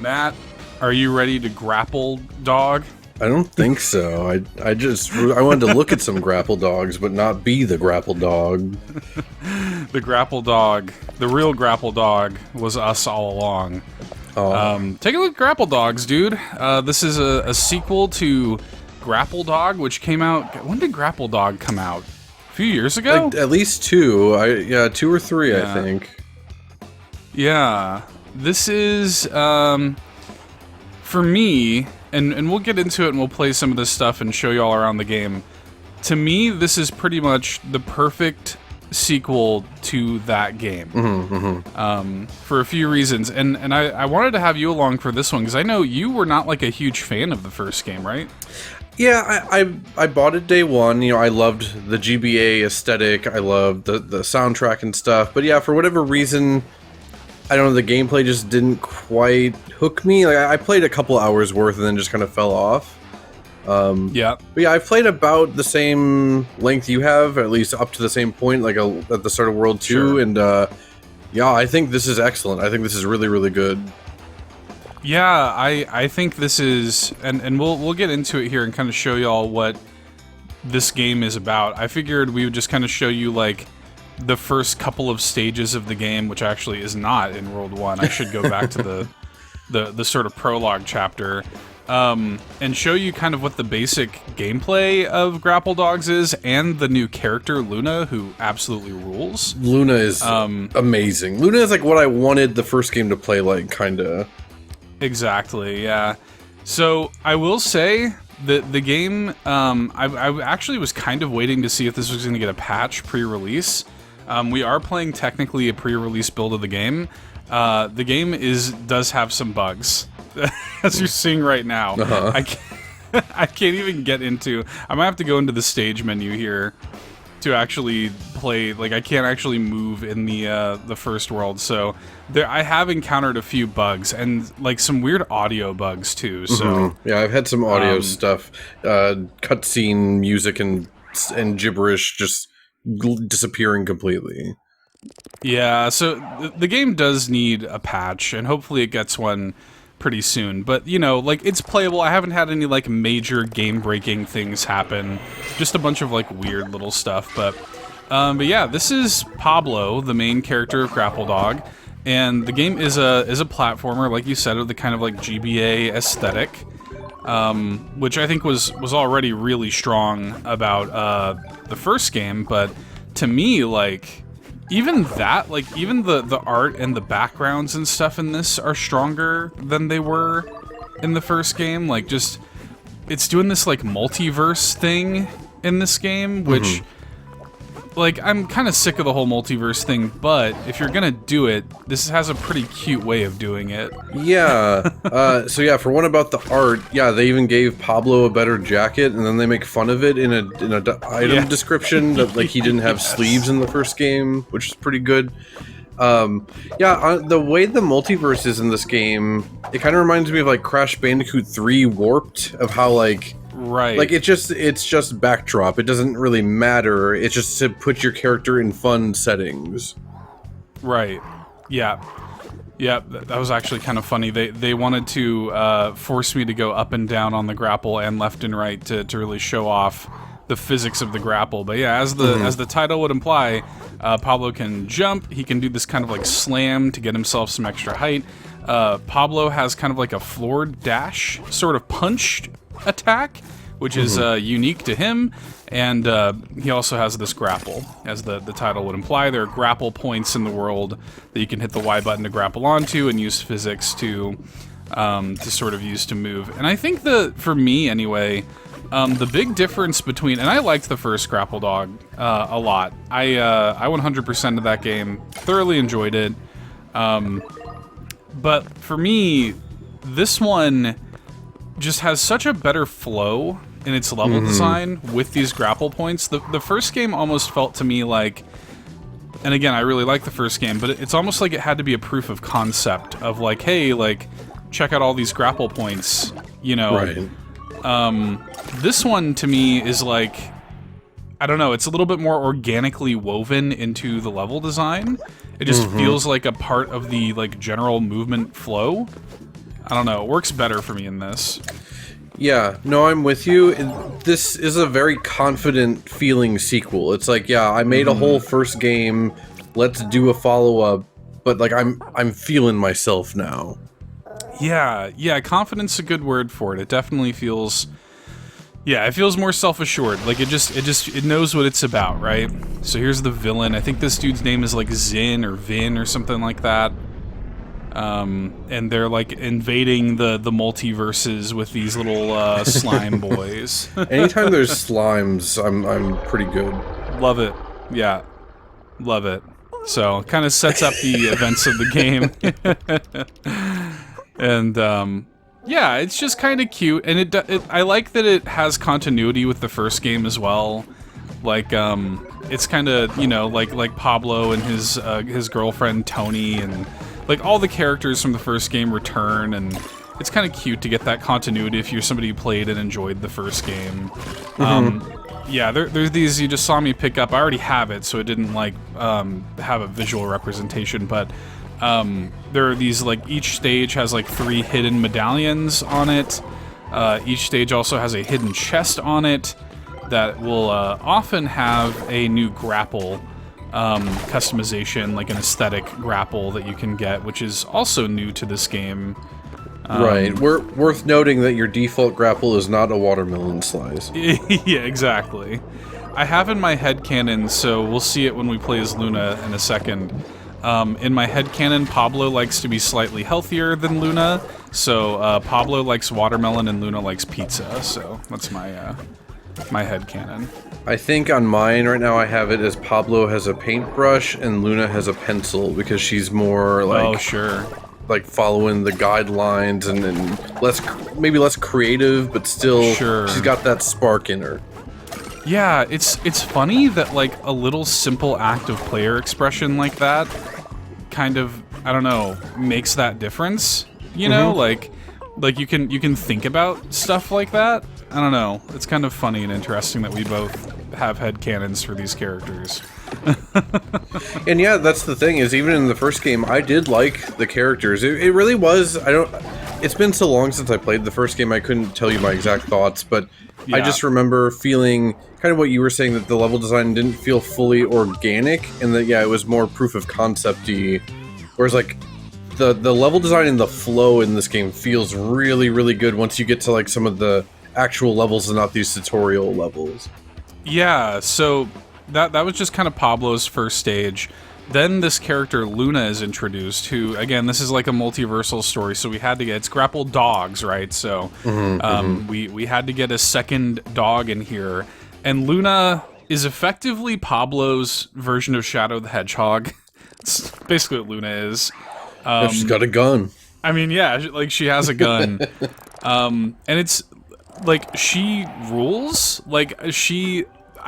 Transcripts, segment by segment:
Matt, are you ready to grapple dog? I don't think so. I wanted to look at some Grapple Dogs, but not be the Grapple Dog. The Grapple Dog, the real Grapple Dog, was us all along. Take a look at Grapple Dogs, dude. This is a sequel to Grapple Dog, which came out... When did Grapple Dog come out? A few years ago? At least two. 2 or 3, Yeah. I think. Yeah. This is, for me... And we'll get into it and we'll play some of this stuff and show you all around the game. To me, this is pretty much the perfect sequel to that game. For a few reasons. And I wanted to have you along for this one, because I know you were not like a huge fan of the first game, right? Yeah, I bought it day one. You know, I loved the GBA aesthetic. I loved the soundtrack and stuff. But yeah, for whatever reason... I don't know, the gameplay just didn't quite hook me. Like, I played a couple hours worth and then just kind of fell off. Yeah. But yeah, I've played about the same length you have, at least up to the same point, like at the start of World 2. Sure. And yeah, I think this is excellent. I think this is really, really good. Yeah, I think this is... And we'll get into it here and kind of show y'all what this game is about. I figured we would just kind of show you, like... the first couple of stages of the game, which actually is not in World 1. I should go back to the sort of prologue chapter, and show you kind of what the basic gameplay of Grapple Dogs is, and the new character, Luna, who absolutely rules. Luna is amazing. Luna is like what I wanted the first game to play like, kinda. Exactly, yeah. So, I will say... The game, I actually was kind of waiting to see if this was going to get a patch pre-release. We are playing technically a pre-release build of the game. The game does have some bugs, as you're seeing right now. I can't even get into... I might have to go into the stage menu here to actually play. Like, I can't actually move in the first world, so I have encountered a few bugs and like some weird audio bugs too. So yeah, I've had some audio stuff, cutscene music and gibberish just disappearing completely. Yeah, so the game does need a patch, and hopefully it gets one pretty soon. But, you know, like, it's playable. I haven't had any, like, major game-breaking things happen. Just a bunch of, like, weird little stuff. But yeah, this is Pablo, the main character of Grapple Dog. And the game is a platformer, like you said, of the kind of, like, GBA aesthetic. Which I think was already really strong about the first game. But to me, like... Even that, like, even the art and the backgrounds and stuff in this are stronger than they were in the first game. Like, just, it's doing this, like, multiverse thing in this game, which, like, I'm kind of sick of the whole multiverse thing, but if you're gonna do it, this has a pretty cute way of doing it. Yeah, so yeah, for one about the art, yeah, they even gave Pablo a better jacket, and then they make fun of it in a item description that, like, he didn't have sleeves in the first game, which is pretty good. Yeah, the way the multiverse is in this game, it kind of reminds me of, like, Crash Bandicoot 3 Warped, of how, like... Right. Like, it's just backdrop. It doesn't really matter. It's just to put your character in fun settings. Right. Yeah. Yeah, that was actually kind of funny. They wanted to force me to go up and down on the grapple and left and right to really show off the physics of the grapple. But yeah, as the title would imply, Pablo can jump. He can do this kind of like slam to get himself some extra height. Pablo has kind of like a floored dash sort of punch attack, which is unique to him, and he also has this grapple, as the title would imply. There are grapple points in the world that you can hit the Y button to grapple onto and use physics to sort of use to move. And I think for me anyway, the big difference between, and I liked the first Grapple Dog a lot. I 100%ed that game, thoroughly enjoyed it. But for me, this one just has such a better flow in its level design with these grapple points. The first game almost felt to me like, and again, I really like the first game, but it's almost like it had to be a proof of concept of like, hey, like, check out all these grapple points, you know? Right. This one to me is like, I don't know, it's a little bit more organically woven into the level design. It just feels like a part of the like general movement flow. I don't know. It works better for me in this. Yeah, no, I'm with you. This is a very confident feeling sequel. It's like, yeah, I made a whole first game. Let's do a follow-up. But like, I'm feeling myself now. Yeah, confidence is a good word for it. It definitely feels, it feels more self-assured. Like it knows what it's about, right? So here's the villain. I think this dude's name is like Zin or Vin or something like that. And they're like invading the multiverses with these little slime boys. Anytime there's slimes, I'm pretty good. Love it. Yeah, love it. So kind of sets up the events of the game. And yeah, it's just kind of cute, and I like that it has continuity with the first game as well. Like it's kind of, you know, like Pablo and his girlfriend Tony, and like all the characters from the first game return, and it's kind of cute to get that continuity if you're somebody who played and enjoyed the first game. Yeah, there's these you just saw me pick up. I already have it, so it didn't like have a visual representation, but there are these, like, each stage has like 3 hidden medallions on it. Each stage also has a hidden chest on it that will often have a new grapple customization, like an aesthetic grapple that you can get, which is also new to this game. Right. Worth noting that your default grapple is not a watermelon slice. Yeah, exactly. I have in my headcanon, so we'll see it when we play as Luna in a second. In my headcanon, Pablo likes to be slightly healthier than Luna, so Pablo likes watermelon and Luna likes pizza, so that's my my headcanon. I think on mine right now I have it as Pablo has a paintbrush and Luna has a pencil, because she's more like... Oh, sure. Like following the guidelines and maybe less creative, but still sure. She's got that spark in her. Yeah, it's funny that like a little simple act of player expression like that kind of, I don't know, makes that difference. You know, like you can think about stuff like that. I don't know. It's kind of funny and interesting that we both have headcanons for these characters. And yeah, that's the thing, is even in the first game, I did like the characters. It really was, it's been so long since I played the first game, I couldn't tell you my exact thoughts, but yeah. I just remember feeling kind of what you were saying, that the level design didn't feel fully organic, and that, yeah, it was more proof of concept-y, whereas, like, the level design and the flow in this game feels really, really good once you get to, like, some of the actual levels and not these tutorial levels. Yeah, so that was just kind of Pablo's first stage. Then this character Luna is introduced, who, again, this is like a multiversal story, so we had to get, it's Grapple Dogs, right? So we had to get a second dog in here, and Luna is effectively Pablo's version of Shadow the Hedgehog. It's basically what Luna is. She's got a gun. I mean, yeah, like she has a gun. And it's like, she rules. Like,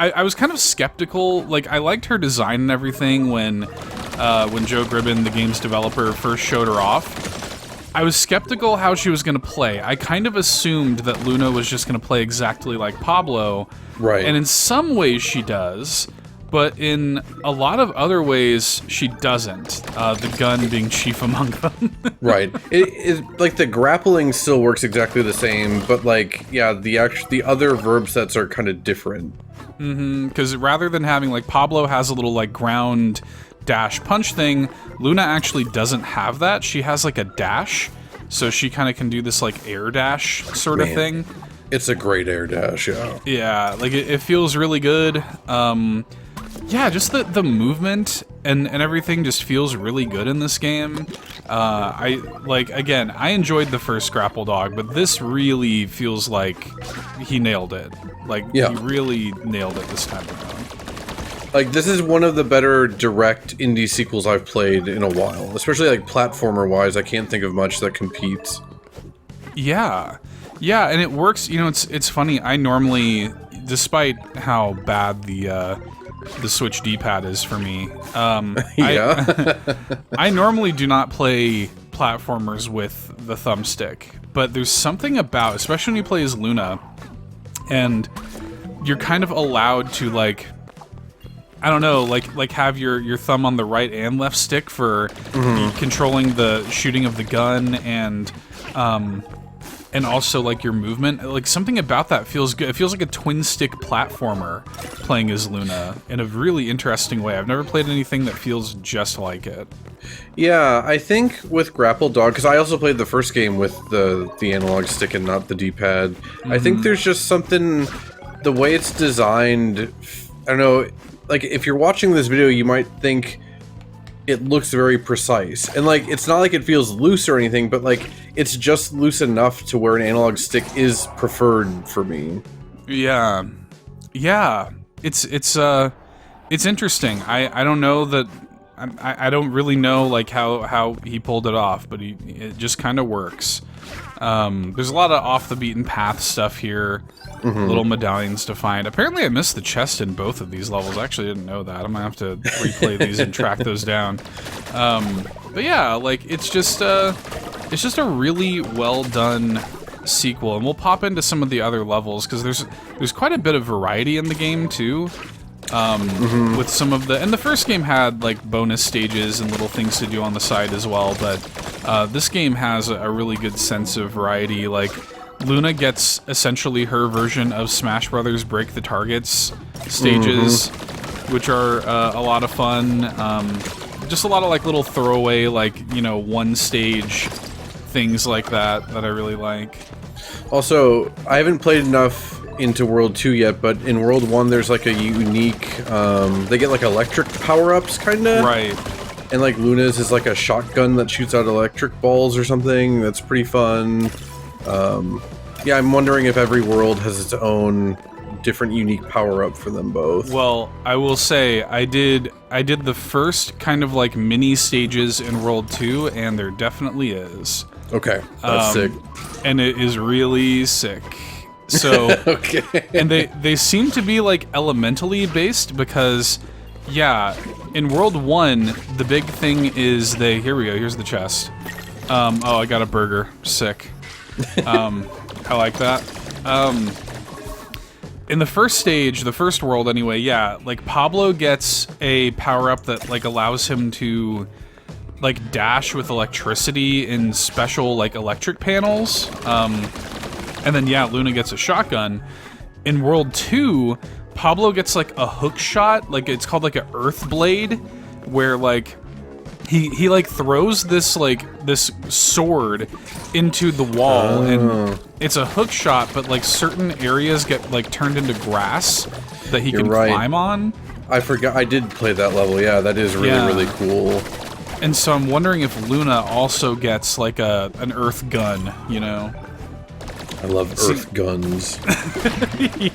I was kind of skeptical. Like, I liked her design and everything when Joe Gribben, the game's developer, first showed her off. I was skeptical how she was going to play. I kind of assumed that Luna was just going to play exactly like Pablo. Right. And in some ways she does, but in a lot of other ways she doesn't. The gun being chief among them. Right. It like the grappling still works exactly the same, but like, yeah, the other verb sets are kind of different. Because rather than having, like, Pablo has a little, like, ground dash punch thing, Luna actually doesn't have that. She has, like, a dash, so she kind of can do this, like, air dash sort of thing. It's a great air dash, yeah. Yeah, like, it feels really good. Yeah, just the movement and everything just feels really good in this game. Again, I enjoyed the first Grapple Dog, but this really feels like he nailed it. Like, yeah. He really nailed it this time around. Like, this is one of the better direct indie sequels I've played in a while. Especially, like, platformer-wise, I can't think of much that competes. Yeah. Yeah, and it works. You know, it's funny. I normally, despite how bad the Switch D-pad is for me, yeah. I normally do not play platformers with the thumbstick. But there's something about, especially when you play as Luna, and you're kind of allowed to, like, I don't know, like have your thumb on the right and left stick for controlling the shooting of the gun and also like your movement. Like something about that feels good. It feels like a twin stick platformer playing as Luna in a really interesting way. I've never played anything that feels just like it. Yeah, I think with Grapple Dog, because I also played the first game with the analog stick and not the D-pad. I think there's just something, the way it's designed. I don't know. Like, if you're watching this video, you might think it looks very precise. And, like, it's not like it feels loose or anything, but, like, it's just loose enough to where an analog stick is preferred for me. Yeah. Yeah. It's interesting. I don't know that... I don't really know, like, how he pulled it off, but it just kind of works. There's a lot of off-the-beaten-path stuff here. Little medallions to find. Apparently I missed the chest in both of these levels. I actually didn't know that. I'm gonna have to replay these and track those down. But yeah, like, it's just a really well-done sequel. And we'll pop into some of the other levels, because there's quite a bit of variety in the game, too. With some of the... And the first game had, like, bonus stages and little things to do on the side as well, but this game has a really good sense of variety. Like, Luna gets essentially her version of Smash Brothers Break the Targets stages, which are a lot of fun. Just a lot of, like, little throwaway, like, you know, one-stage things like that I really like. Also, I haven't played enough into World 2 yet, but in World 1 there's like a unique, they get like electric power-ups, kinda? Right. And like Luna's is like a shotgun that shoots out electric balls or something. That's pretty fun. Yeah, I'm wondering if every world has its own different unique power-up for them both. Well, I will say, I did the first kind of like mini stages in World 2, and there definitely is. Okay, that's sick. And it is really sick. So, okay. And they seem to be like elementally based, because, yeah, in World 1, the big thing is here we go, here's the chest. Oh, I got a burger. Sick. I like that. In the first stage, the first world anyway, yeah, like Pablo gets a power-up that like allows him to like dash with electricity in special like electric panels. And then yeah, Luna gets a shotgun. In World 2, Pablo gets like a hook shot, like it's called like an earth blade, where like he like throws this sword into the wall, and it's a hook shot, but like certain areas get like turned into grass that he can climb on. I forgot, I did play that level. Yeah, that is really cool. And so I'm wondering if Luna also gets like an earth gun, you know? I love earth guns.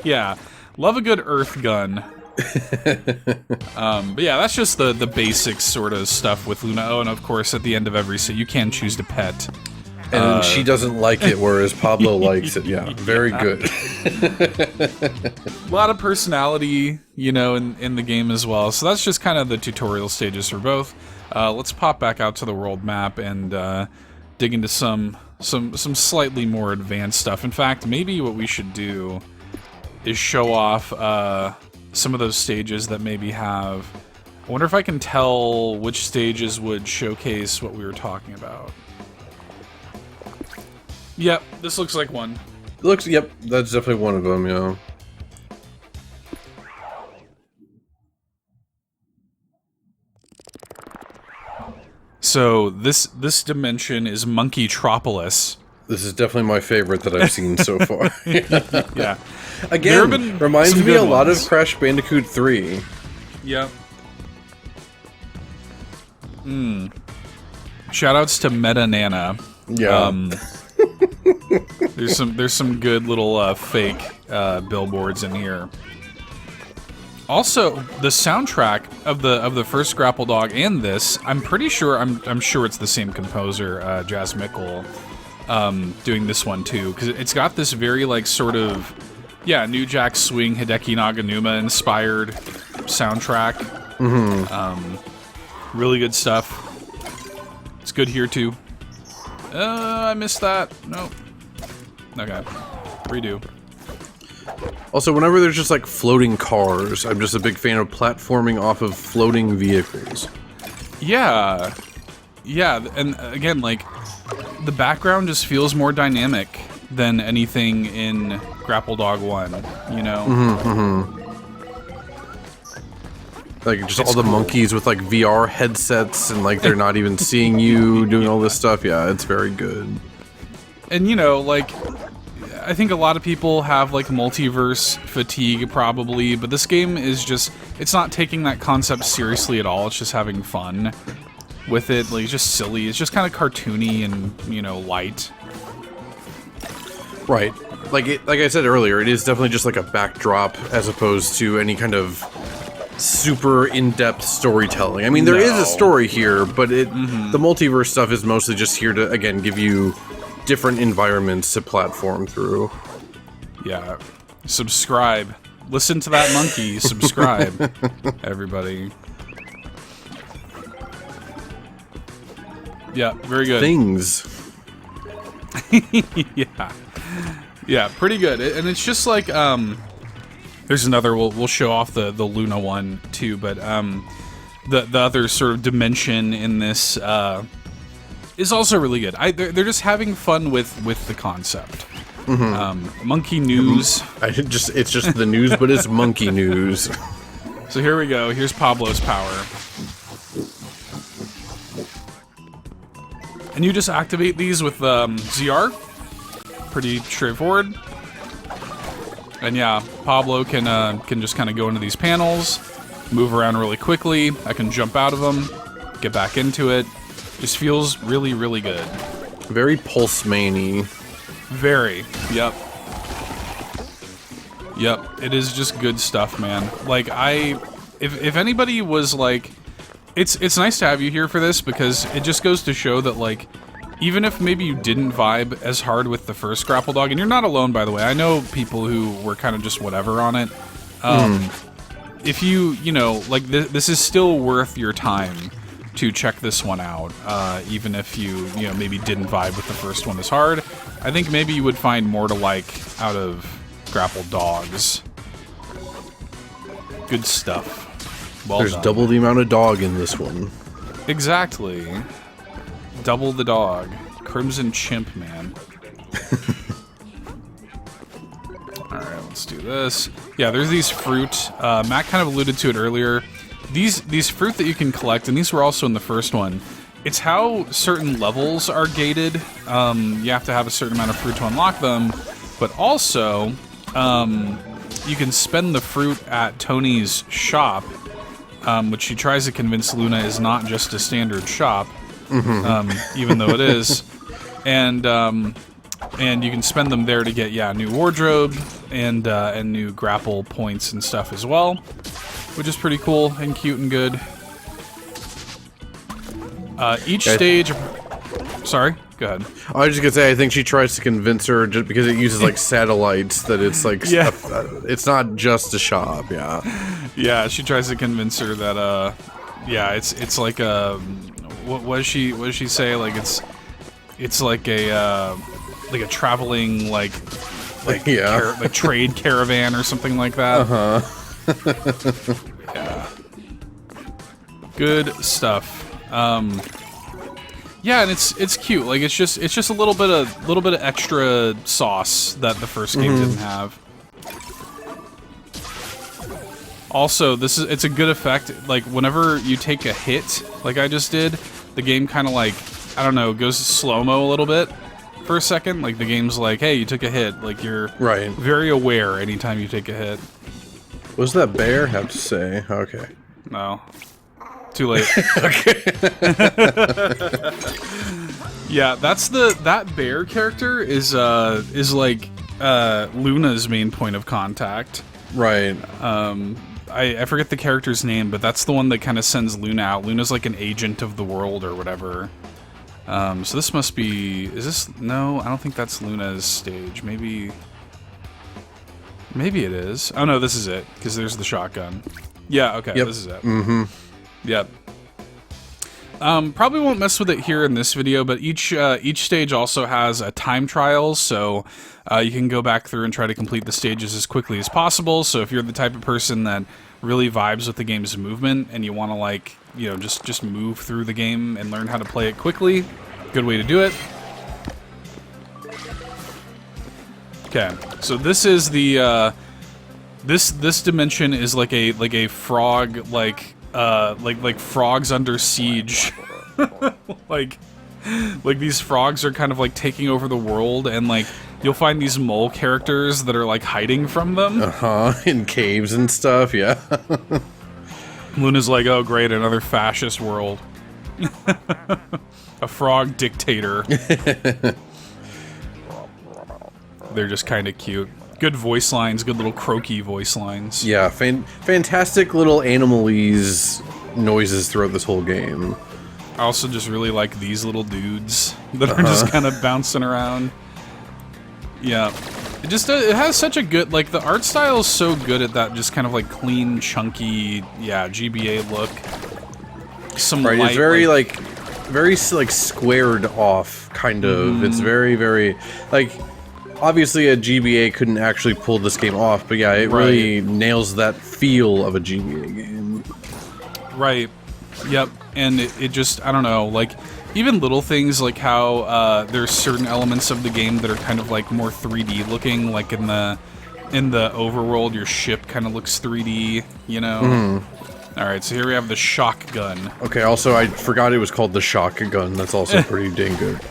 Yeah, love a good earth gun. But yeah, that's just the basic sort of stuff with Luna. Oh, and of course, at the end of every set, you can choose to pet. And she doesn't like it, whereas Pablo likes it. Yeah, very good. A lot of personality, you know, in the game as well. So that's just kind of the tutorial stages for both. Let's pop back out to the world map and dig into some slightly more advanced stuff. In fact, maybe what we should do is show off some of those stages that maybe have... I wonder if I can tell which stages would showcase what we were talking about. Yep, this looks like one. Yep, that's definitely one of them, yeah. So this dimension is Monkeytropolis. This is definitely my favorite that I've seen so far. Yeah. Again, reminds me a lot of Crash Bandicoot 3. Yep. Shoutouts to Meta Nana. Yeah. There's some good little fake billboards in here. Also, the soundtrack of the first Grapple Dog and this, I'm pretty sure I'm sure it's the same composer, Jazz Mickle, doing this one too, because it's got this very like sort of New Jack Swing Hideki Naganuma inspired soundtrack. Really good stuff. It's good here too. I missed that. Nope. Okay. Redo. Also, whenever there's just like floating cars, I'm just a big fan of platforming off of floating vehicles. Yeah. Yeah, and again, like, the background just feels more dynamic than anything in Grapple Dog 1, you know? Like, just all the monkeys with, like, VR headsets, and, like, they're not even seeing you doing all this stuff. Yeah, it's very good. And, you know, like, I think a lot of people have, like, multiverse fatigue, probably, but this game is just, it's not taking that concept seriously at all. It's just having fun with it. Like, it's just silly. It's just kind of cartoony and, you know, light. Right. Like I said earlier, it is definitely just, like, a backdrop as opposed to any kind of super in-depth storytelling. I mean, there is a story here, but the multiverse stuff is mostly just here to, again, give you different environments to platform through. Yeah. Subscribe. Listen to that monkey. Subscribe, everybody. Yeah, very good. Things. Yeah. Yeah, pretty good. And it's just like, there's another, we'll show off the Luna one too, but the other sort of dimension in this is also really good. They're just having fun with the concept. Monkey news. It's just the news, but it's monkey news. So here we go. Here's Pablo's power. And you just activate these with ZR. Pretty straightforward. And yeah, Pablo can just kind of go into these panels, move around really quickly. I can jump out of them, get back into it. Just feels really, really good. Very Pulse-man-y. Very. Yep. Yep. It is just good stuff, man. Like, if anybody was like, it's nice to have you here for this, because it just goes to show that, like, even if maybe you didn't vibe as hard with the first Grapple Dog, and you're not alone, by the way. I know people who were kind of just whatever on it. If you know, like, this is still worth your time to check this one out, even if you know, maybe didn't vibe with the first one as hard. I think maybe you would find more to like out of Grapple Dogs. Good stuff. Well There's done. double the amount of dog in this one. Exactly. Double the dog. Crimson Chimp, man. Alright, let's do this. Yeah, there's these fruit. Matt kind of alluded to it earlier. These fruit that you can collect, and these were also in the first one, it's how certain levels are gated. You have to have a certain amount of fruit to unlock them, but also, you can spend the fruit at Tony's shop, which she tries to convince Luna is not just a standard shop, even though it is. And you can spend them there to get, yeah, new wardrobe and new grapple points and stuff as well, which is pretty cool and cute and good. Each stage... Sorry, go ahead. I was just gonna say, I think she tries to convince her, just because it uses, like, satellites, that it's, like, Yeah. it's not just a shop, yeah. Yeah, she tries to convince her that, yeah, it's like a... What does she say? Like, it's like a traveling, like yeah. like trade caravan or something like that. Yeah. Good stuff. Yeah, and it's cute. Like, it's just a little bit of extra sauce that the first game didn't have. Also, it's a good effect. Like, whenever you take a hit, like I just did, the game kind of, like, I don't know, goes slow-mo a little bit for a second. Like, the game's like, hey, you took a hit. Like, you're very aware anytime you take a hit. What does that bear have to say? Okay. No. Too late. Okay. Yeah, that bear character is like Luna's main point of contact. Right. I forget the character's name, but that's the one that kind of sends Luna out. Luna's like an agent of the world or whatever. So this must be... Is this... No, I don't think that's Luna's stage. Maybe it is. Oh no, this is it, because there's the shotgun. Yeah, okay, Yep. this is it. Mm-hmm. Yep. Probably won't mess with it here in this video, but each stage also has a time trial, so you can go back through and try to complete the stages as quickly as possible. So if you're the type of person that really vibes with the game's movement and you want to, like, you know, just move through the game and learn how to play it quickly, good way to do it. Okay, so this is the this dimension is like a frog, like frogs under siege. like these frogs are kind of like taking over the world, and like you'll find these mole characters that are like hiding from them. In caves and stuff, yeah. Luna's like, oh great, another fascist world. A frog dictator. They're just kind of cute. Good voice lines, good little croaky voice lines. Yeah, fantastic little animalese noises throughout this whole game. I also just really like these little dudes that are just kind of bouncing around. Yeah. It has such a good, like, the art style is so good at that just kind of, like, clean, chunky, yeah, GBA look. Some right, light, it's very, like, very, like, squared off, kind of. It's very, very, like... Obviously, a GBA couldn't actually pull this game off, but yeah, it really nails that feel of a GBA game. Right. Yep. And it just, I don't know, like, even little things like how there's certain elements of the game that are kind of like more 3D looking, like in the overworld, your ship kind of looks 3D, you know? Alright, so here we have the shotgun. Okay, also, I forgot it was called the shotgun. That's also pretty dang good.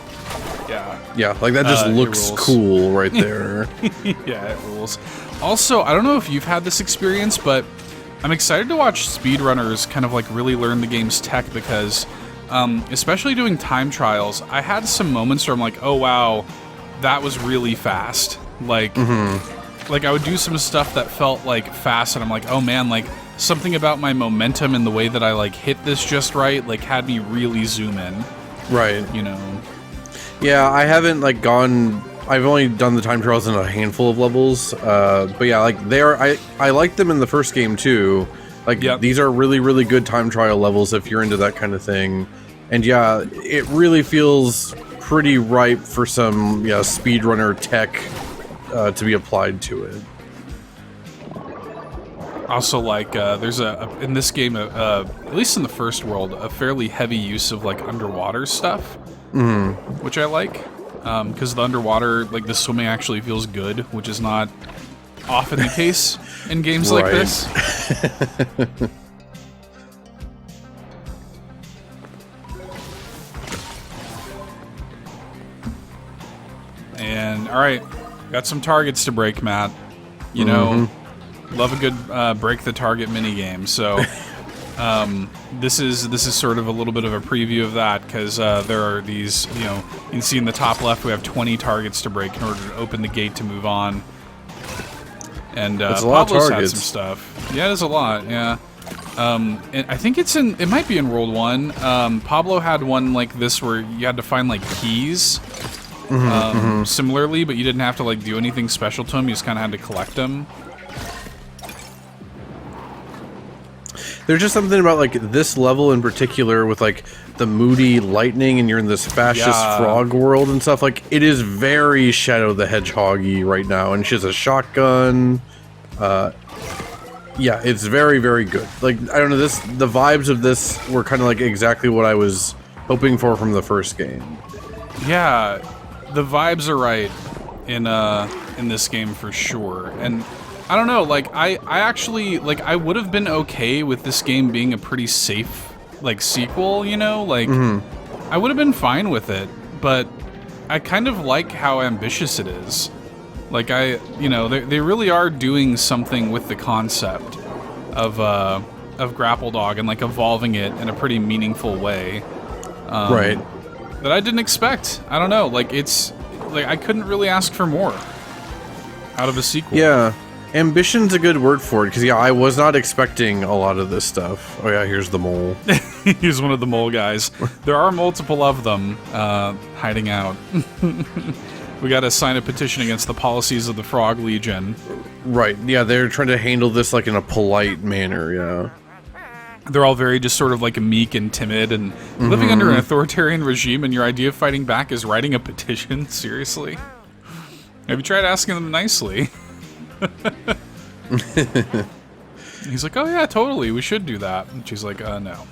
Yeah, like that just looks cool right there. Yeah, it rules. Also, I don't know if you've had this experience, but I'm excited to watch speedrunners kind of like really learn the game's tech, because especially doing time trials, I had some moments where I'm like, oh wow, that was really fast. Like, like I would do some stuff that felt like fast, and I'm like, oh man, like something about my momentum and the way that I like hit this just right, like had me really zoom in. Right. You know. Yeah, I haven't, like, I've only done the time trials in a handful of levels, but yeah, like, I liked them in the first game, too. Like, these are really, really good time trial levels if you're into that kind of thing. And yeah, it really feels pretty ripe for some, yeah, speedrunner tech to be applied to it. Also, like, there's in this game, at least in the first world, a fairly heavy use of, like, underwater stuff. Which I like, because the underwater, like, the swimming actually feels good, which is not often the case in games like this. And, alright, got some targets to break, Matt. You know, love a good break the target minigame, so... this is sort of a little bit of a preview of that, because there are these, you know, you can see in the top left we have 20 targets to break in order to open the gate to move on. And Pablo's had some stuff. Yeah, there's a lot. Yeah, and I think it might be in World 1. Pablo had one like this where you had to find like keys, similarly, but you didn't have to like do anything special to them. You just kind of had to collect them. There's just something about, like, this level in particular with, like, the moody lightning and you're in this fascist frog world and stuff. Like, it is very Shadow the Hedgehog-y right now. And she has a shotgun. Yeah, it's very, very good. Like, I don't know, the vibes of this were kind of, like, exactly what I was hoping for from the first game. Yeah, the vibes are right in this game for sure. And... I don't know, like, I actually, like, I would have been okay with this game being a pretty safe, like, sequel, you know? Like, I would have been fine with it, but I kind of like how ambitious it is. Like, you know, they really are doing something with the concept of Grapple Dog and, like, evolving it in a pretty meaningful way. Right. That I didn't expect. I don't know, like, it's, like, I couldn't really ask for more out of a sequel. Yeah. Ambition's a good word for it, because, yeah, I was not expecting a lot of this stuff. Oh, yeah, here's the mole. He's one of the mole guys. There are multiple of them hiding out. We gotta sign a petition against the policies of the Frog Legion. Right, yeah, they're trying to handle this, like, in a polite manner, yeah. They're all very just sort of like meek and timid and living under an authoritarian regime, and your idea of fighting back is writing a petition? Seriously? Have you tried asking them nicely? He's like, oh yeah, totally, we should do that. And she's like, no.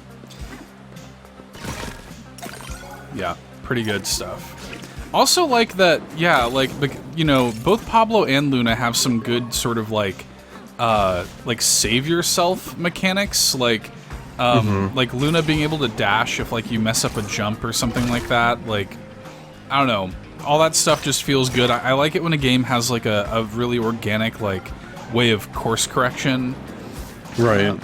Yeah, pretty good stuff. Also like that, yeah, like, you know, both Pablo and Luna have some good sort of like save yourself mechanics, like Luna being able to dash if like you mess up a jump or something like that. Like, I don't know, all that stuff just feels good. I like it when a game has like a really organic like way of course correction. Right.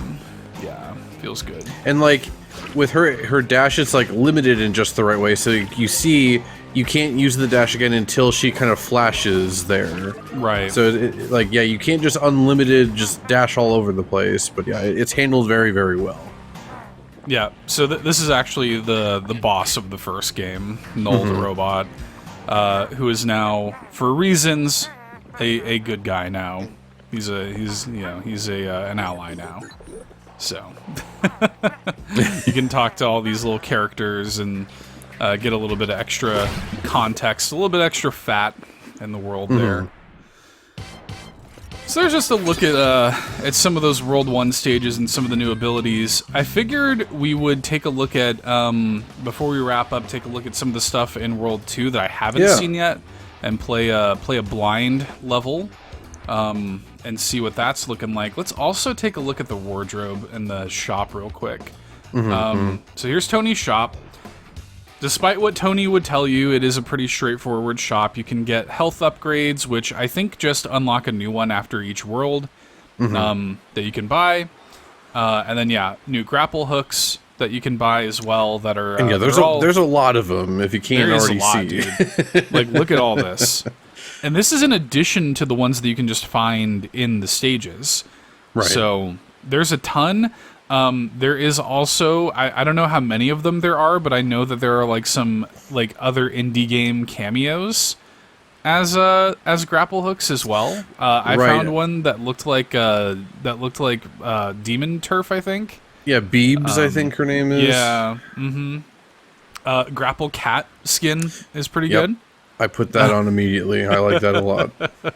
Yeah, feels good. And like with her dash, it's like limited in just the right way. So you see, you can't use the dash again until she kind of flashes there. Right. So like, yeah, you can't just unlimited just dash all over the place. But yeah, it's handled very, very well. Yeah. So this is actually the boss of the first game, Null the robot, who is now, for reasons, a good guy now. He's an ally now. So you can talk to all these little characters and get a little bit of extra context, a little bit extra fat in the world there. So there's just a look at some of those World 1 stages and some of the new abilities. I figured we would take a look at, before we wrap up, take a look at some of the stuff in World 2 that I haven't seen yet, and play a blind level. And see what that's looking like. Let's also take a look at the wardrobe and the shop real quick. So here's Tony's shop. Despite what Tony would tell you, it is a pretty straightforward shop. You can get health upgrades, which I think just unlock a new one after each world that you can buy. And then, yeah, new grapple hooks that you can buy as well that are... and yeah, there's a lot of them, if you can't already see. Dude. Like, look at all this. And this is in addition to the ones that you can just find in the stages. Right. So there's a ton. There is also, I don't know how many of them there are, but I know that there are like some like other indie game cameos as grapple hooks as well. I found one that looked like Demon Turf, I think. Yeah, Beebs, I think her name is. Yeah. Grapple Cat skin is pretty good. I put that on immediately. I like that a lot.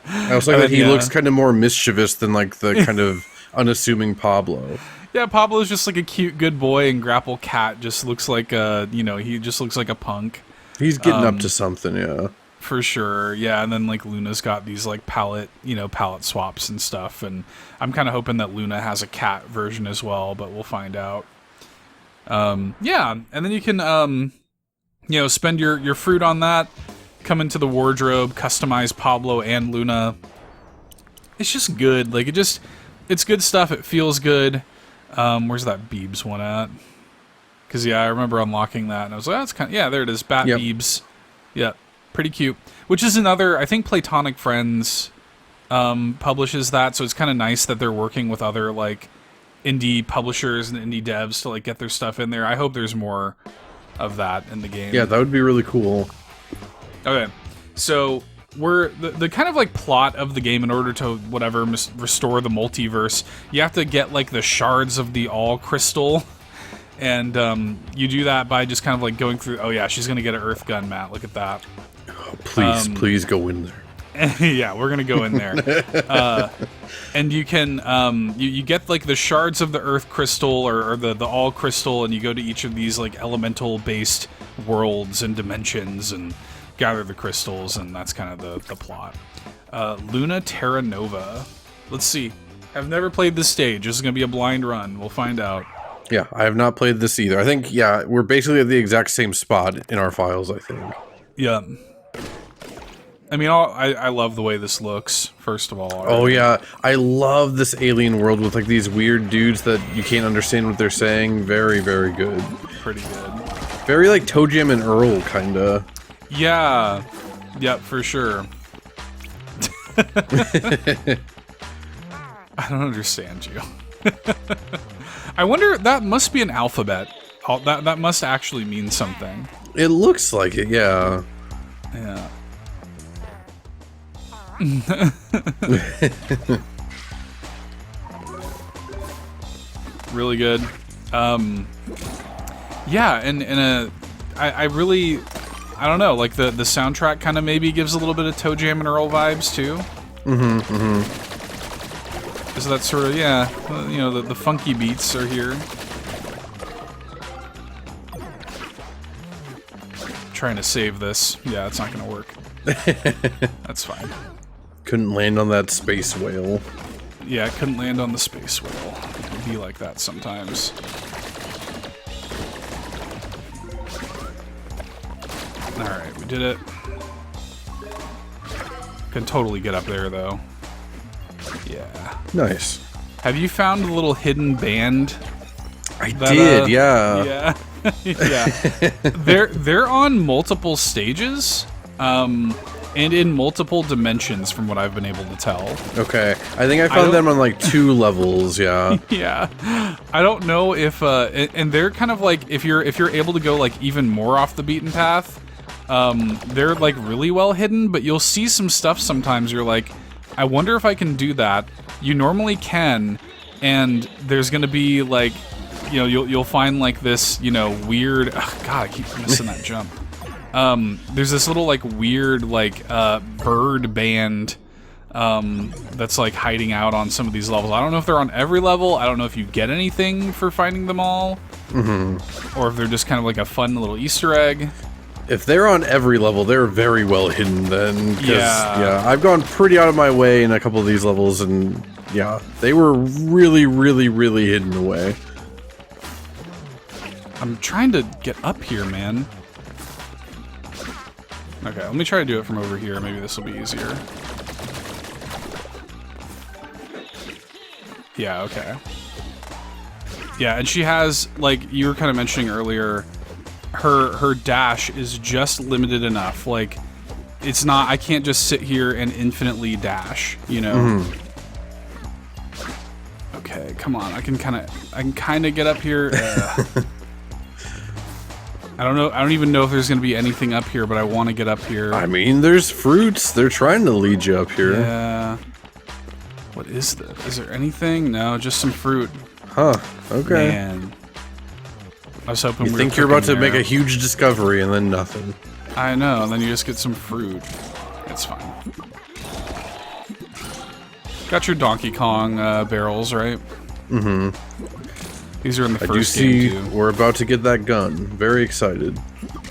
I also like that he looks kind of more mischievous than like the kind of unassuming Pablo. Yeah, Pablo's just like a cute, good boy, and Grapple Cat just looks like he just looks like a punk. He's getting up to something, yeah. For sure, yeah. And then like Luna's got these like palette swaps and stuff, and I'm kind of hoping that Luna has a cat version as well, but we'll find out. Yeah, and then you can spend your fruit on that. Come into the wardrobe, customize Pablo and Luna. It's just good. Like it's good stuff. It feels good. Where's that Beebs one at? Because yeah, I remember unlocking that and I was like, that's there it is, Bat Beebs. Yeah, pretty cute. Which is another, I think Platonic Friends publishes that, so it's kind of nice that they're working with other like indie publishers and indie devs to like get their stuff in there. I hope there's more of that in the game. Yeah, that would be really cool. Okay, so we're the kind of like plot of the game. In order to restore the multiverse, you have to get like the shards of the All Crystal, and you do that by just kind of like going through. Oh yeah, she's gonna get an Earth gun, Matt. Look at that. Oh, please go in there. Yeah, we're gonna go in there, and you can you get like the shards of the Earth Crystal or the All Crystal, and you go to each of these like elemental based worlds and dimensions and gather the crystals, and that's kind of the plot. Luna Terra Nova. Let's see. I've never played this stage. This is going to be a blind run. We'll find out. Yeah, I have not played this either. I think, we're basically at the exact same spot in our files, I think. Yeah. I mean, I love the way this looks, first of all. Oh, yeah. I love this alien world with, like, these weird dudes that you can't understand what they're saying. Very, very good. Pretty good. Very, like, Toe Jam and Earl, kinda. Yeah. Yep, for sure. I don't understand you. I wonder, that must be an alphabet. That must actually mean something. It looks like it, yeah. Yeah. Really good. Yeah, and I really, I don't know, like the soundtrack kind of maybe gives a little bit of Toe Jam and Earl vibes too. So that sort of, yeah, you know, the funky beats are here. Trying to save this. Yeah, it's not gonna work. That's fine. Couldn't land on that space whale. Yeah, I couldn't land on the space whale. It would be like that sometimes. Alright, we did it. Can totally get up there, though. Yeah. Nice. Have you found the little hidden band? I did, yeah. Yeah. Yeah. They're on multiple stages, and in multiple dimensions, from what I've been able to tell. Okay. I think I found them on, like, 2 levels, yeah. Yeah. I don't know if, and they're kind of like, if you're able to go, like, even more off the beaten path, they're, like, really well hidden, but you'll see some stuff sometimes you're like, I wonder if I can do that. You normally can, and there's gonna be, like, you know, you'll find, like, this, you know, weird... Oh, God, I keep missing that jump. There's this little, like, weird, like, bird band that's, like, hiding out on some of these levels. I don't know if they're on every level. I don't know if you get anything for finding them all. Or if they're just kind of like a fun little Easter egg. If they're on every level, they're very well hidden then. Yeah. I've gone pretty out of my way in a couple of these levels, and yeah, they were really, really, really hidden away. I'm trying to get up here, man. Okay, let me try to do it from over here. Maybe this will be easier. Yeah, okay. Yeah, and she has, like, you were kind of mentioning earlier, her dash is just limited enough. Like, it's not, I can't just sit here and infinitely dash, you know? Okay, come on. I can kind of get up here. I don't know. I don't even know if there's going to be anything up here, but I want to get up here. I mean, there's fruits. They're trying to lead you up here. Yeah. What is this? Is there anything? No, just some fruit. Huh. Okay. Man. I was hoping you think you're about to make a huge discovery and then nothing. I know, and then you just get some fruit. It's fine. Got your Donkey Kong barrels, right? These are in the first game, too. We're about to get that gun. Very excited.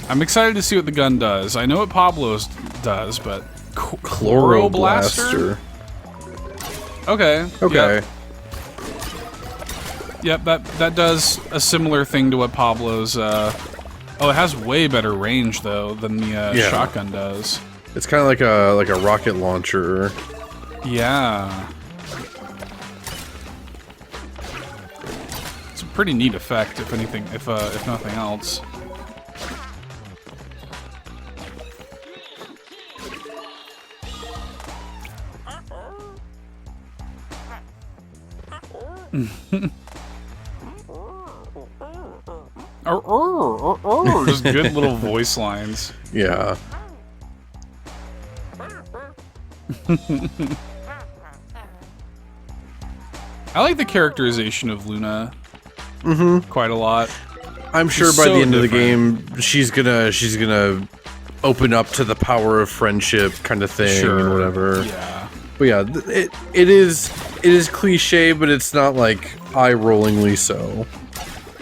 I'm excited to see what the gun does. I know what Pablo's does, but... Chloroblaster? Okay. Okay. Yep, that does a similar thing to what Pablo's... Oh, it has way better range, though, than the shotgun does. It's kind of like a rocket launcher. Yeah. It's a pretty neat effect, if anything, if nothing else. Just good little voice lines. Yeah. I like the characterization of Luna quite a lot. I'm sure by the end of the game, she's gonna open up to the power of friendship kind of thing and whatever. Yeah. But yeah, it is cliche, but it's not like eye-rollingly so.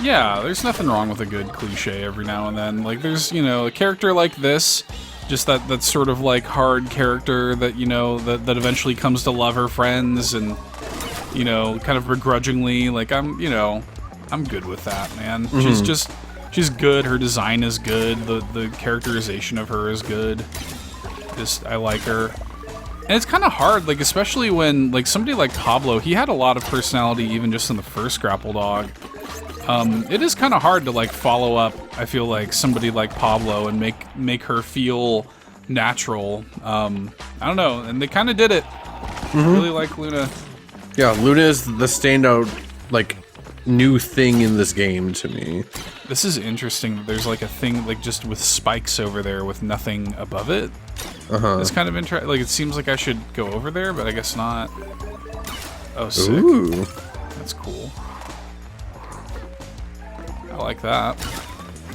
Yeah, there's nothing wrong with a good cliche every now and then. Like, there's, you know, a character like this, just that sort of, like, hard character that, you know, that eventually comes to love her friends and, you know, kind of begrudgingly, like, I'm good with that, man. She's good, her design is good, the characterization of her is good. I like her. And it's kind of hard, like, especially when, like, somebody like Pablo, he had a lot of personality even just in the first Grapple Dog. It is kind of hard to, like, follow up, I feel like, somebody like Pablo and make her feel natural. I don't know, and they kind of did it. I really like Luna. Yeah, Luna is the standout, like, new thing in this game to me. This is interesting that there's, like, a thing, like, just with spikes over there with nothing above it. It's kind of interesting. Like, it seems like I should go over there, but I guess not. Oh, sick. Ooh. That's cool. I like that.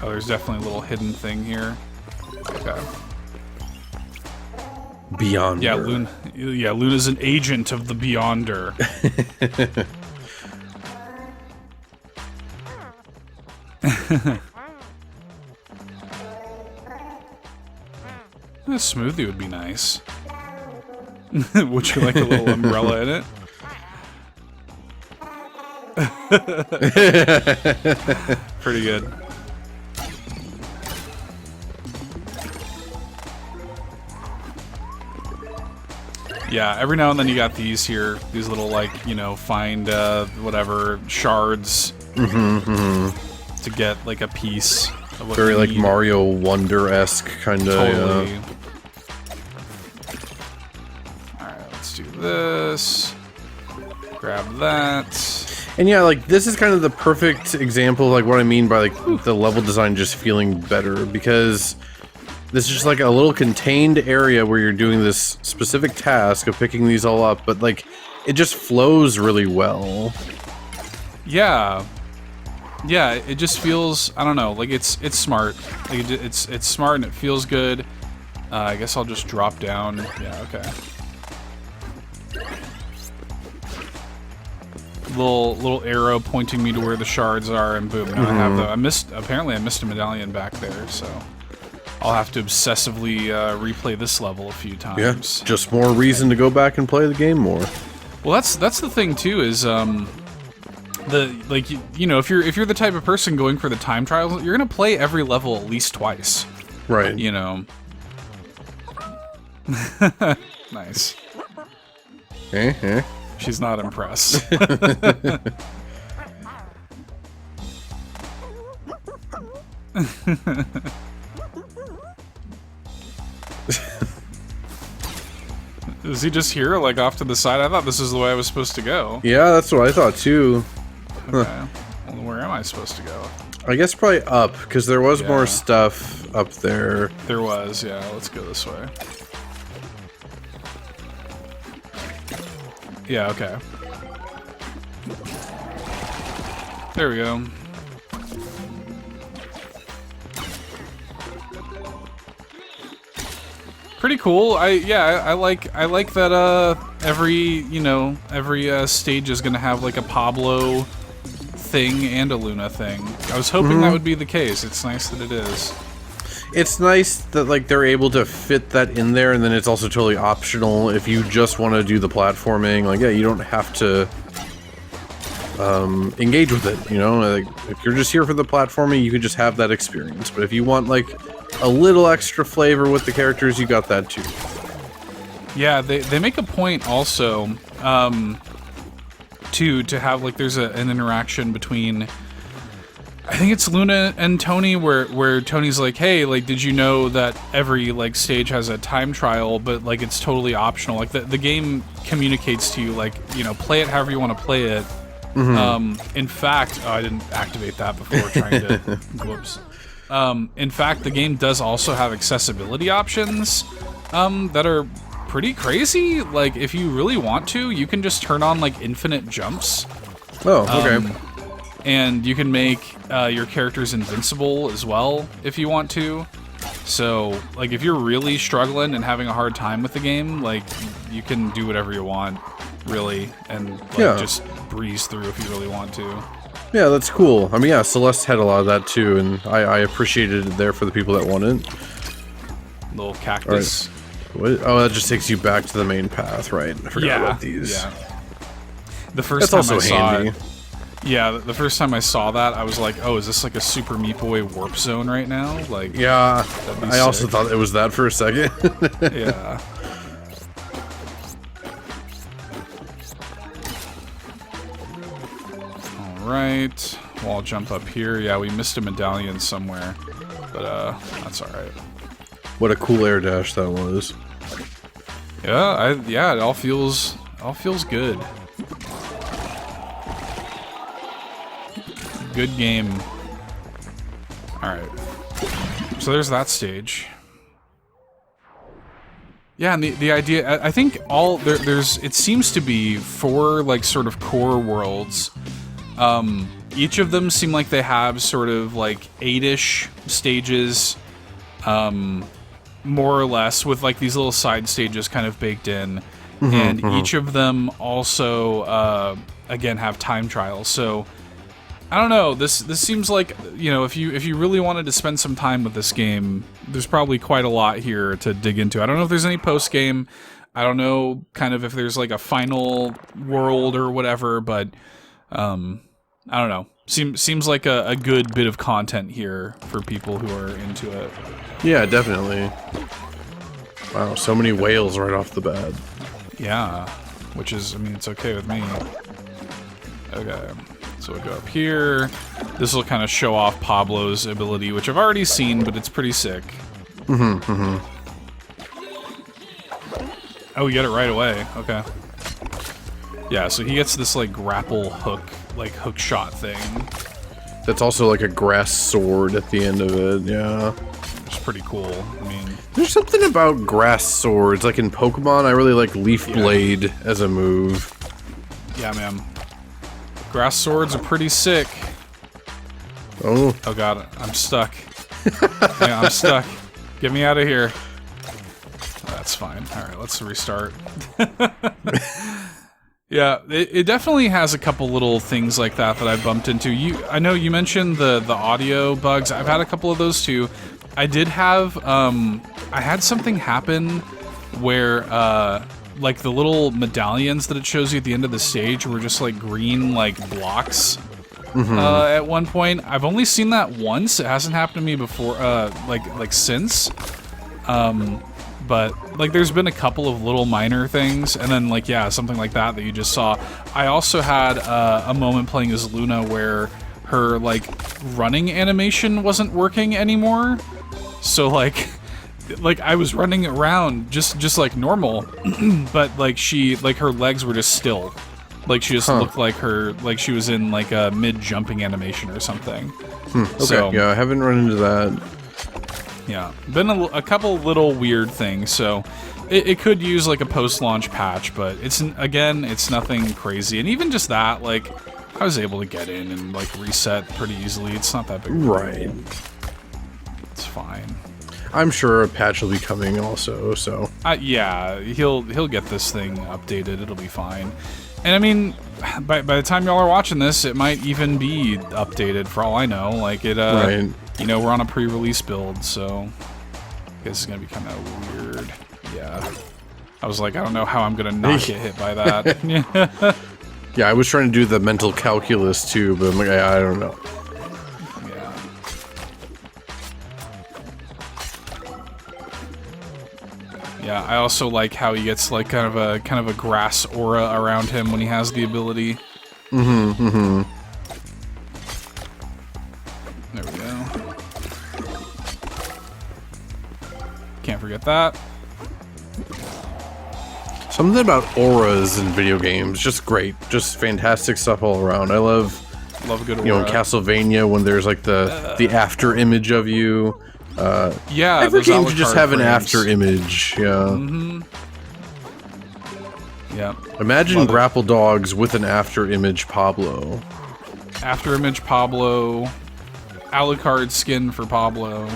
Oh, there's definitely a little hidden thing here. Okay. Beyonder. Yeah, Luna's an agent of the Beyonder. A smoothie would be nice. Would you like a little umbrella in it? Pretty good. Yeah, every now and then you got these here, these little, like, you know, find, whatever, shards to get, like, a piece of what Very, you like, need. Mario Wonder-esque kind of. Totally. Alright, let's do this. Grab that. And yeah, like, this is kind of the perfect example of, like, what I mean by, like, the level design just feeling better, because this is just, like, a little contained area where you're doing this specific task of picking these all up, but, like, it just flows really well. Yeah. Yeah, it just feels, I don't know, like, it's smart. Like, it's smart and it feels good. I guess I'll just drop down. Yeah, okay. Little arrow pointing me to where the shards are, and boom, now I have the. Apparently I missed a medallion back there, so I'll have to obsessively replay this level a few times. Yeah, just more reason to go back and play the game more. Well, that's the thing too, is you know, if you're the type of person going for the time trials, you're gonna play every level at least twice. Right. You know. Nice. She's not impressed. Is he just here, like, off to the side? I thought this was the way I was supposed to go. Yeah, that's what I thought too. Okay. Well, where am I supposed to go? I guess probably up, because there was more stuff up there. There was, yeah. Let's go this way. Yeah, okay. There we go. Pretty cool. I like that every stage is gonna have like a Pablo thing and a Luna thing. I was hoping that would be the case. It's nice that it is. It's nice that, like, they're able to fit that in there, and then it's also totally optional if you just want to do the platforming. Like, yeah, you don't have to engage with it, you know? Like, if you're just here for the platforming, you can just have that experience. But if you want, like, a little extra flavor with the characters, you got that too. Yeah, they make a point also to have, like, there's an interaction between, I think it's Luna and Tony, where Tony's like, hey, like, did you know that every, like, stage has a time trial, but, like, it's totally optional. Like, the game communicates to you, like, you know, play it however you want to play it. In fact, I didn't activate that before trying to, whoops. In fact, the game does also have accessibility options that are pretty crazy. Like, if you really want to, you can just turn on, like, infinite jumps. Oh, okay. And you can make your characters invincible as well if you want to. So, like, if you're really struggling and having a hard time with the game, like, you can do whatever you want, really, and, like, just breeze through if you really want to. Yeah, that's cool. I mean, yeah, Celeste had a lot of that too, and I appreciated it there for the people that want it. Little cactus. What? Oh, that just takes you back to the main path, right? I forgot about these. Yeah. The first That's time also I saw handy. it, yeah, the first time I saw that, I was like, oh, is this like a Super Meat Boy warp zone right now? Like, yeah, that'd be I also sick. thought it was that for a second. Yeah. Alright. Well, I'll jump up here. Yeah, we missed a medallion somewhere. But, that's alright. What a cool air dash that was. Yeah, it all feels good. Good game. Alright. So there's that stage. Yeah, and the idea, I think there's, it seems to be 4, like, sort of core worlds. each of them seem like they have sort of like 8-ish stages, more or less, with like these little side stages kind of baked in. And each of them also, again, have time trials. So I don't know. This seems like, you know, if you really wanted to spend some time with this game, there's probably quite a lot here to dig into. I don't know if there's any post game. I don't know, kind of if there's like a final world or whatever. But I don't know. Seems like a good bit of content here for people who are into it. Yeah, definitely. Wow, so many whales right off the bat. Yeah, which is, I mean, it's okay with me. Okay, so we'll go up here. This will kind of show off Pablo's ability, which I've already seen, but it's pretty sick. Oh, you get it right away. Okay. Yeah, so he gets this, like, grapple hook, like, hook shot thing. That's also like a grass sword at the end of it, yeah. It's pretty cool. I mean... There's something about grass swords, like in Pokemon, I really like Leaf Blade as a move. Yeah, man. Grass swords are pretty sick. Oh. Oh god, I'm stuck. Yeah, I'm stuck. Get me out of here. That's fine. Alright, let's restart. Yeah, it definitely has a couple little things like that I bumped into. I know you mentioned the audio bugs. I've had a couple of those too. I did have, I had something happen where, like, the little medallions that it shows you at the end of the stage were just, like, green, like, blocks, at one point. I've only seen that once. It hasn't happened to me before, like, since. But, like, there's been a couple of little minor things, and then, like, yeah, something like that you just saw. I also had, a moment playing as Luna where her, like, running animation wasn't working anymore. So, like I was running around just like normal, but, like, her legs were just still. Like, she just looked like she was in, like, a mid-jumping animation or something. Okay, so, yeah, I haven't run into that. Yeah, been a couple little weird things, so it could use, like, a post-launch patch, but it's nothing crazy. And even just that, like, I was able to get in and, like, reset pretty easily. It's not that big of a deal. It's fine. I'm sure a patch will be coming also, so... yeah, he'll get this thing updated. It'll be fine. And, I mean, by the time y'all are watching this, it might even be updated, for all I know. Like, it, you know, we're on a pre-release build, so... I guess it's gonna be kind of weird. Yeah. I was like, I don't know how I'm gonna not get hit by that. Yeah, I was trying to do the mental calculus, too, but I'm like, I don't know. Yeah, I also like how he gets like kind of a grass aura around him when he has the ability. There we go. Can't forget that. Something about auras in video games, just great, just fantastic stuff all around. I love a good aura. You know, in Castlevania when there's like the after image of you. Yeah, every game should just have an after image. Yeah. Yeah. Imagine Grapple Dogs with an after image Pablo. After image Pablo. Alucard skin for Pablo.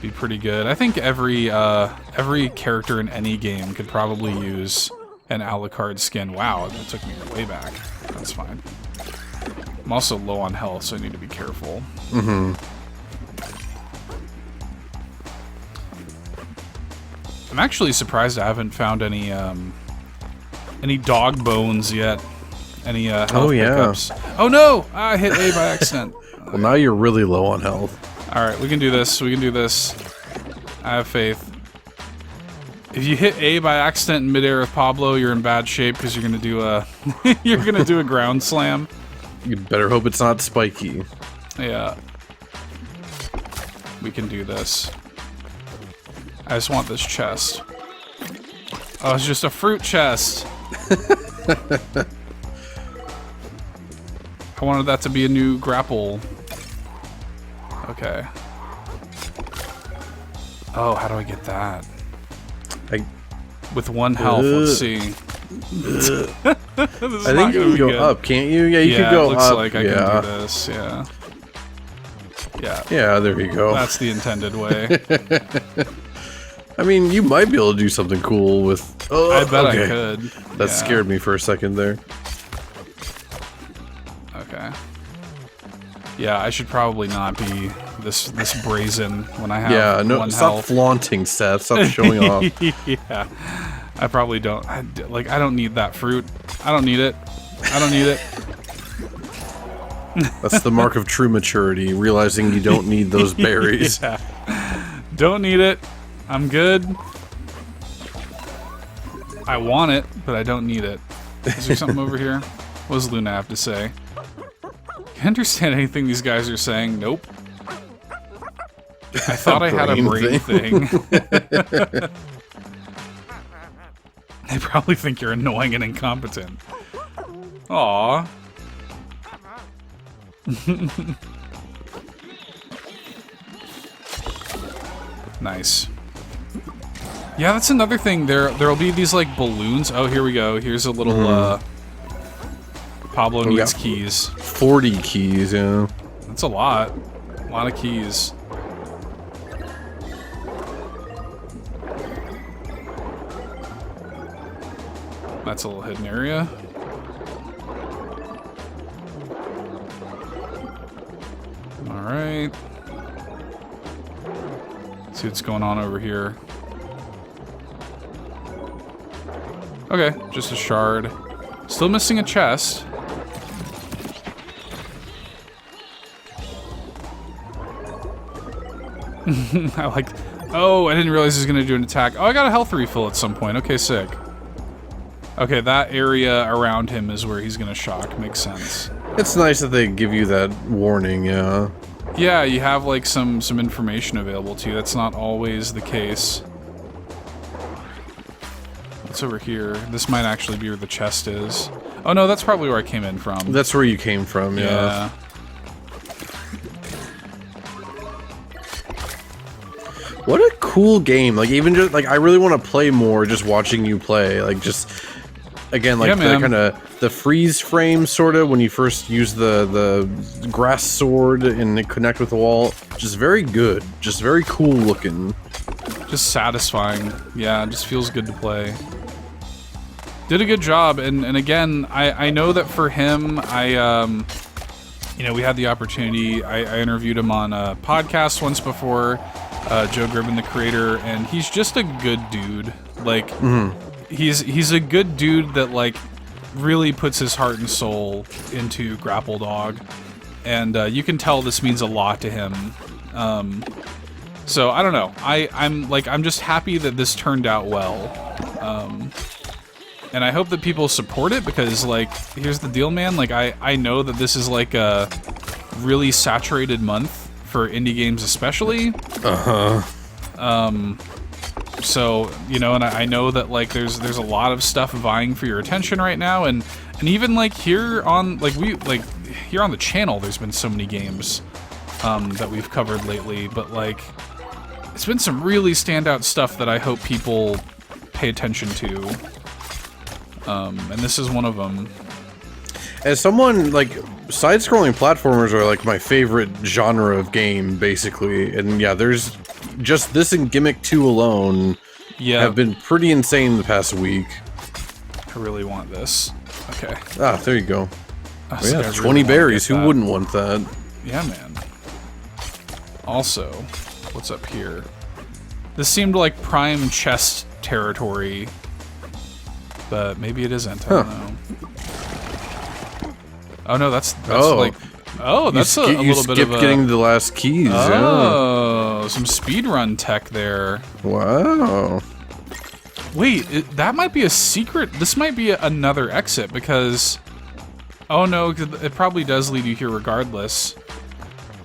Be pretty good. I think every character in any game could probably use an Alucard skin. Wow, that took me way back. That's fine. I'm also low on health, so I need to be careful. I'm actually surprised I haven't found any dog bones yet. Any health pickups. Oh no! I hit A by accident. Well, now you're really low on health. Alright, we can do this. We can do this. I have faith. If you hit A by accident in midair with Pablo, you're in bad shape because you're gonna do a you're gonna do a ground slam. You better hope it's not spiky. Yeah. We can do this. I just want this chest. Oh, it's just a fruit chest. I wanted that to be a new grapple. Okay. Oh, how do I get that? With one health, let's see. I think you can go up, can't you? Yeah, you can go it looks up. like I can do this. Yeah. Yeah. Yeah, there you go. That's the intended way. I mean, you might be able to do something cool with... Oh, I bet okay. I could. That scared me for a second there. Okay. Yeah, I should probably not be this brazen when I have one stop health. flaunting, Seth. Stop showing off. Yeah. I probably don't. I don't need that fruit. I don't need it. I don't need it. That's the mark of true maturity, realizing you don't need those berries. Yeah. Don't need it. I'm good. I want it, but I don't need it. Is there something over here? What does Luna have to say? Can you understand anything these guys are saying? Nope. I thought I had a brain thing. They probably think you're annoying and incompetent. Aww. Nice. Yeah, that's another thing. There'll be these like balloons. Oh, here we go. Here's a little Pablo needs keys. 40 keys, yeah. That's a lot. A lot of keys. That's a little hidden area. Alright. See what's going on over here. Okay, just a shard. Still missing a chest. I like... Oh, I didn't realize he was going to do an attack. Oh, I got a health refill at some point. Okay, sick. Okay, that area around him is where he's going to shock. Makes sense. It's nice that they give you that warning, yeah. Yeah, you have like some information available to you. That's not always the case. What's over here? This might actually be where the chest is. Oh no, that's probably where I came in from. That's where you came from, yeah. What a cool game. Like, even just, like, I really want to play more just watching you play. Like, just, again, like, the kind of, the freeze frame, sort of, when you first use the grass sword and connect with the wall. Just very good. Just very cool looking. Just satisfying. Yeah, it just feels good to play. Did a good job, and again, I know that for him, you know, we had the opportunity, I interviewed him on a podcast once before, Joe Gribbin, the creator, and he's just a good dude. Like, he's a good dude that, like, really puts his heart and soul into Grapple Dog, and you can tell this means a lot to him. So, I don't know. I'm just happy that this turned out well. And I hope that people support it because, like, here's the deal, man. Like, I know that this is, like, a really saturated month for indie games especially. So, you know, and I know that, like, there's a lot of stuff vying for your attention right now. And even, like, here on, like, here on the channel, there's been so many games that we've covered lately. But, like, it's been some really standout stuff that I hope people pay attention to. And this is one of them. As someone, like, side-scrolling platformers are, like, my favorite genre of game, basically. And, yeah, there's just this and Gimmick 2 alone have been pretty insane the past week. I really want this. Okay. Ah, there you go. Oh, yeah, 20 berries. Who wouldn't want that? Yeah, man. Also, what's up here? This seemed like prime chest territory. But maybe it isn't. I don't know. Oh no, that's like. Oh, that's a little bit of a. You skipped getting the last keys. Oh, some speedrun tech there. Wow. Wait, that might be a secret. This might be another exit because. Oh no, it probably does lead you here regardless.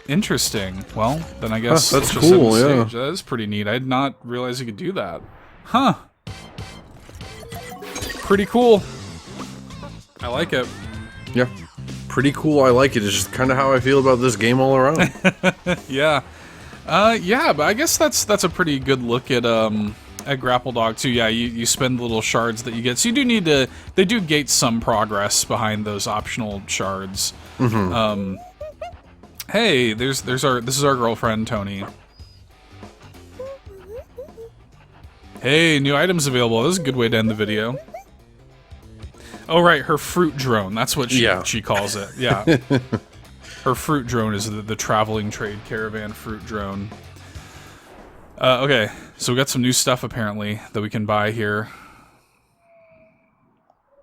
Interesting. Well, then I guess that's cool. Yeah, that is pretty neat. I did not realize you could do that. Huh. Pretty cool. I like it. Yeah. Pretty cool. I like it. It's just kind of how I feel about this game all around. Yeah. Yeah, but I guess that's a pretty good look at At Grapple Dog too, yeah, you spend the little shards that you get. So you do need to, they do gate some progress behind those optional shards. Hey, this is our girlfriend, Tony. Hey, new items available. This is a good way to end the video. Oh right, her fruit drone. That's what she calls it. Yeah. Her fruit drone is the traveling trade caravan fruit drone. Okay, so we got some new stuff apparently that we can buy here.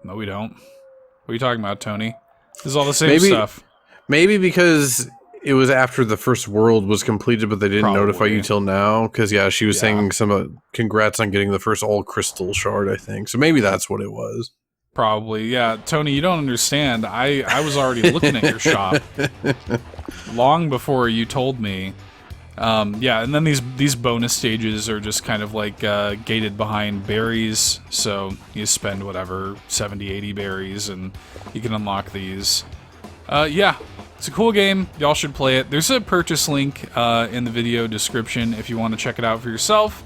No, we don't. What are you talking about, Tony? This is all the same stuff. Maybe because it was after the first world was completed, but they didn't notify you till now. Because yeah, she was saying some congrats on getting the first all crystal shard, I think. So maybe that's what it was. Probably, yeah. Tony, you don't understand. I was already looking at your shop long before you told me. Yeah, and then these bonus stages are just kind of like gated behind berries, so you spend whatever 70, 80 berries and you can unlock these. Yeah, it's a cool game. Y'all should play it. There's a purchase link in the video description if you want to check it out for yourself.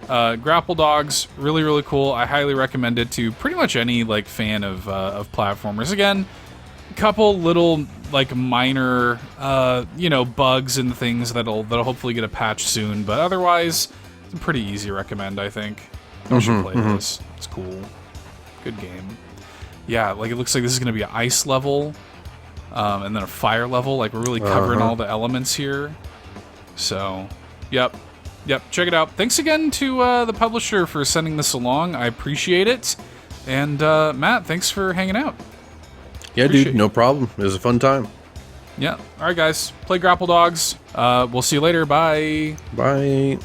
Grapple Dogs, really, really cool. I highly recommend it to pretty much any like fan of platformers. Again, a couple little like minor bugs and things that'll hopefully get a patch soon, but otherwise it's a pretty easy recommend, I think. You should play this. It's cool. Good game. Yeah, like it looks like this is gonna be an ice level, and then a fire level. Like we're really covering all the elements here. So, yep, check it out. Thanks again to the publisher for sending this along. I appreciate it. And Matt, thanks for hanging out. Yeah, dude, no problem. It was a fun time. Yeah. All right, guys. Play Grapple Dogs. We'll see you later. Bye. Bye.